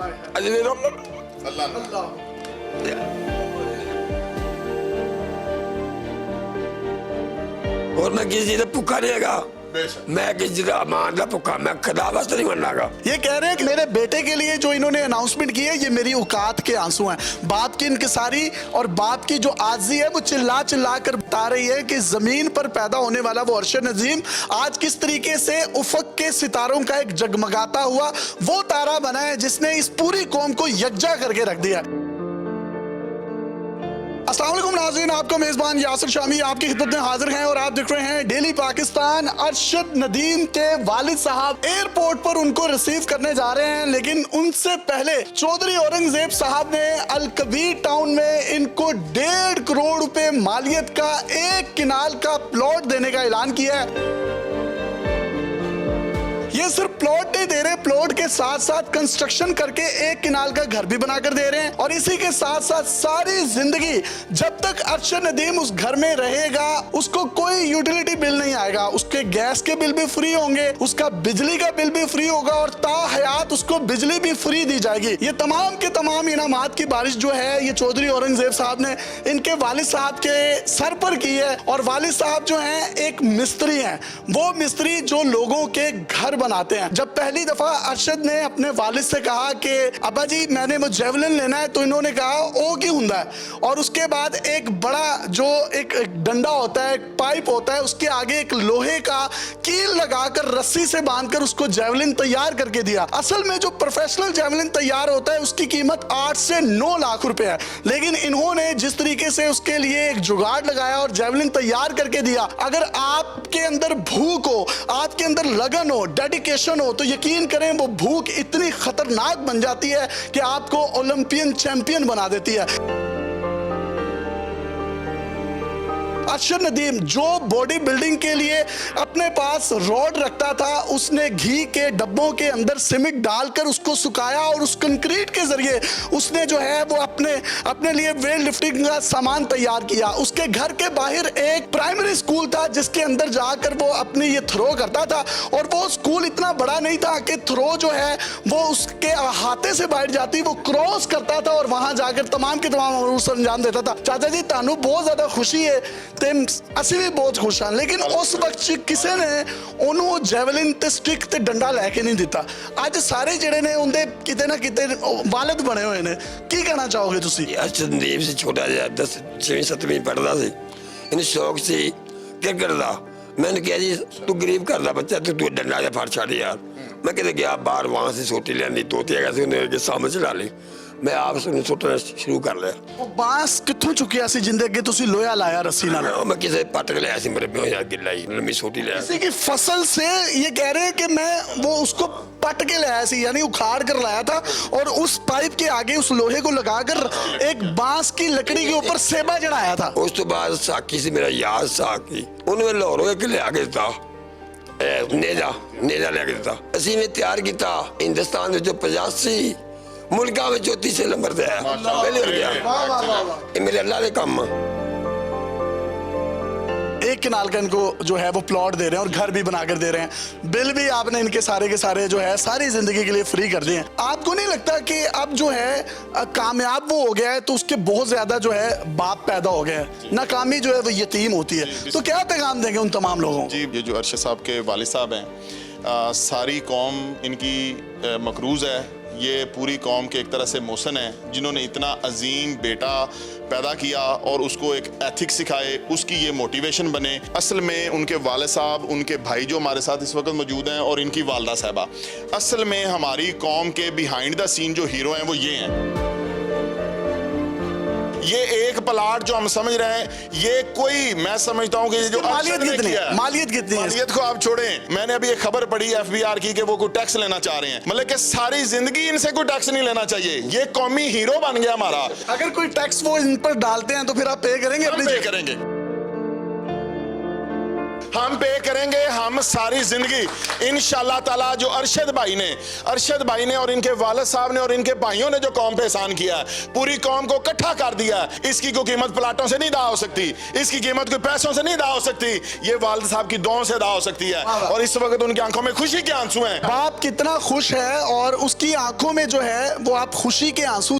अजमेर और मैं किसी से भूखा नहीं है, मैं किसी का मान का भूखा, मैं खुदा वास्ते नहीं बनना। ये कह रहे हैं कि मेरे बेटे के लिए जो इन्होंने अनाउंसमेंट की है ये मेरी औकात के आंसू हैं। बाप की इनकिसारी और बाप की जो आजी है वो चिल्ला चिल्ला कर बता रही है कि जमीन पर पैदा होने वाला वो अरशद नदीम आज किस तरीके से उफक के सितारों का एक जगमगाता हुआ वो तारा बना है जिसने इस पूरी कौम को यकजा करके रख दिया। अस्सलाम वालेकुम नाज़रीन, आपका मेज़बान यासिर शामी आपकी खिदमत में हाजिर हैं और आप देख रहे हैं डेली पाकिस्तान। अरशद नदीम के वालिद साहब एयरपोर्ट पर उनको रिसीव करने जा रहे हैं, लेकिन उनसे पहले चौधरी औरंगजेब साहब ने अल कबीर टाउन में इनको 1.5 करोड़ रुपए मालियत का एक किनाल का प्लॉट देने का ऐलान किया है। ये सिर्फ प्लॉट नहीं दे रहे, प्लॉट के साथ साथ कंस्ट्रक्शन करके एक किनाल का घर भी बनाकर दे रहे हैं। और इसी के साथ साथ सारी जिंदगी जब तक अरशद नदीम उस घर में रहेगा उसको कोई यूटिलिटी बिल नहीं आएगा, उसके गैस के बिल भी फ्री होंगे, उसका बिजली का बिल भी फ्री होगा और ताहयात उसको बिजली भी फ्री दी जाएगी। ये तमाम के तमाम इनामात की बारिश जो है ये चौधरी औरंगजेब साहब ने इनके वालिद साहब के सर पर की है। और वालिद साहब जो है एक मिस्त्री हैं, वो मिस्त्री जो लोगों के घर बनाते हैं। जब पहली दफा अरशद ने अपने वालिद से कहा कि अब्बा जी मैंने वो जेवलिन लेना है, तो इन्होंने कहा ओ की हुंदा है। और उसके बाद एक बड़ा जो एक डंडा होता है, एक पाइप होता है, उसके आगे एक लोहे का कील लगाकर रस्सी से बांधकर उसको जेवलिन तैयार करके दिया। असल में जो प्रोफेशनल जेवलिन तैयार होता है उसकी कीमत 8 से 9 लाख रुपए है, लेकिन इन्होंने जिस तरीके से उसके लिए एक जुगाड़ लगाया और जेवलिन तैयार करके दिया। अगर आपके अंदर भूख हो, आपके अंदर लगन हो, डेडिकेशन हो, तो यकीन करें वो भूख इतनी खतरनाक बन जाती है कि आपको ओलंपियन चैंपियन बना देती है। अरशद नदीम जो बॉडी बिल्डिंग के लिए अपने पास रॉड रखता था, उसने घी के डब्बों के अंदर सीमेंट डालकर उसको सुखाया और उस कंक्रीट के जरिए उसने जो है वो अपने लिए वेट लिफ्टिंग का सामान तैयार किया। उसके घर के बाहर एक प्राइमरी स्कूल था जिसके अंदर जाकर वो अपनी ये थ्रो करता था, और वो स्कूल इतना बड़ा नहीं था कि थ्रो जो है वो उसके हाथे से बाहर जाती, वो क्रॉस करता था और वहां जाकर तमाम के तमाम रूल्स अंजाम देता था। चाचा जी तानू बहुत ज्यादा खुशी है ਤੇ ਅਸੀਂ ਵੀ ਬਹੁਤ ਖੁਸ਼ ਹਾਂ, लेकिन उस वक्त ਕਿਸੇ ਨੇ ਉਹਨੂੰ ਜੈਵਲਿਨ ਤੇ ਸਟਿਕ ਤੇ ਡੰਡਾ ਲੈ ਕੇ ਨਹੀਂ ਦਿੱਤਾ। ਅੱਜ ਸਾਰੇ ਜਿਹੜੇ ਨੇ ਉਹਦੇ ਕਿਤੇ ਨਾ ਕਿਤੇ ਵਾਲਿਦ ਬਣੇ ਹੋਏ ਨੇ, ਕੀ ਕਹਿਣਾ ਚਾਹੋਗੇ ਤੁਸੀਂ? ਅਰਸ਼ਦ ਨਦੀਮ ਸੀ ਛੋਟਾ ਜਿਹਾ 6ਵੀਂ 7ਵੀਂ ਪੜ੍ਹਦਾ ਸੀ, ਇਹਨੂੰ ਸ਼ੌਕ ਸੀ ਕ੍ਰਿਕਟ ਦਾ। मैंने कहा जी तू गरीब घर का बच्चा, तू डंडा जा फड़ छड़ यार। मैं किते गया बाहर, वहां से सोटी लिया तोते है उन्हें सामने चला ली, मैं आप सुटना शुरू कर लिया। बांस कित्थों चुकिया सी जिंदे अगे तुसी लोहा लाया रस्सी नाल? मैं किसी पट के लिया सी, मेरे प्यो यार गिल्ला ही लंबी सोटी लिया। किसी की फसल से ये कह रहे हैं कि मैं वो उसको पट के लाया सी, यानी उखाड़ कर लाया था और उस पाइप के आगे उस लोहे को लगाकर एक बांस की लकड़ी के ऊपर सेबा चढ़ाया था। उस तो बाद साकी से मेरा याद साकी उन्होंने लाहौर के लिया के दिता, नेजा लिया के दिता। असी ने तैयार किया हिंदुस्तान जो 85 मुल्का में 34 नंबर से है, पहले हो गया। ये मेरे अल्लाह के काम। एक किनाल का इनको जो है वो प्लॉट दे रहे हैं और घर भी बनाकर दे रहे हैं, बिल भी आपने इनके सारे के सारे जो है सारी जिंदगी के लिए फ्री कर दिए हैं। आपको नहीं लगता कि अब जो है कामयाब वो हो गया है तो उसके बहुत ज्यादा जो है बाप पैदा हो गया है, नाकामी जो है वो यतीम होती है, तो क्या पैगाम देंगे उन तमाम लोगों? जी, ये जो अरशद साहब के वालिद साहब हैं, सारी कौम इनकी मकरूज़ है। ये पूरी कौम के एक तरह से मोहसन है जिन्होंने इतना अजीम बेटा पैदा किया और उसको एक एथिक्स सिखाए, उसकी ये मोटिवेशन बने। असल में उनके वालिद साहब, उनके भाई जो हमारे साथ इस वक्त मौजूद हैं, और इनकी वालदा साहबा, असल में हमारी कौम के बिहाइंड द सीन जो हीरो हैं वो ये हैं। ये एक प्लाट जो हम समझ रहे हैं, ये कोई मैं समझता हूँ कि जो मालियत कितनी है, मालियत को आप छोड़ें। मैंने अभी एक खबर पढ़ी FBR की कि वो कोई टैक्स लेना चाह रहे हैं, मतलब कि सारी जिंदगी इनसे कोई टैक्स नहीं लेना चाहिए। ये कौमी हीरो बन गया हमारा। अगर कोई टैक्स वो इन पर डालते हैं तो फिर आप पे करेंगे? पे करेंगे। हम पे करेंगे, हम सारी जिंदगी इंशाल्लाह ताला। जो अरशद भाई ने और इनके वालिद साहब ने और इनके भाइयों ने जो कौम पे एहसान किया है, पूरी कौम को इकट्ठा कर दिया है, इसकी कोई कीमत प्लाटों से नहीं अदा हो सकती, इसकी कीमत कोई पैसों से नहीं अदा हो सकती, ये वालिद साहब की दुआओं से अदा हो सकती है। और इस वक्त उनकी आंखों में खुशी के आंसू हैं। बाप कितना खुश है और उसकी आंखों में जो है वो आप खुशी के आंसू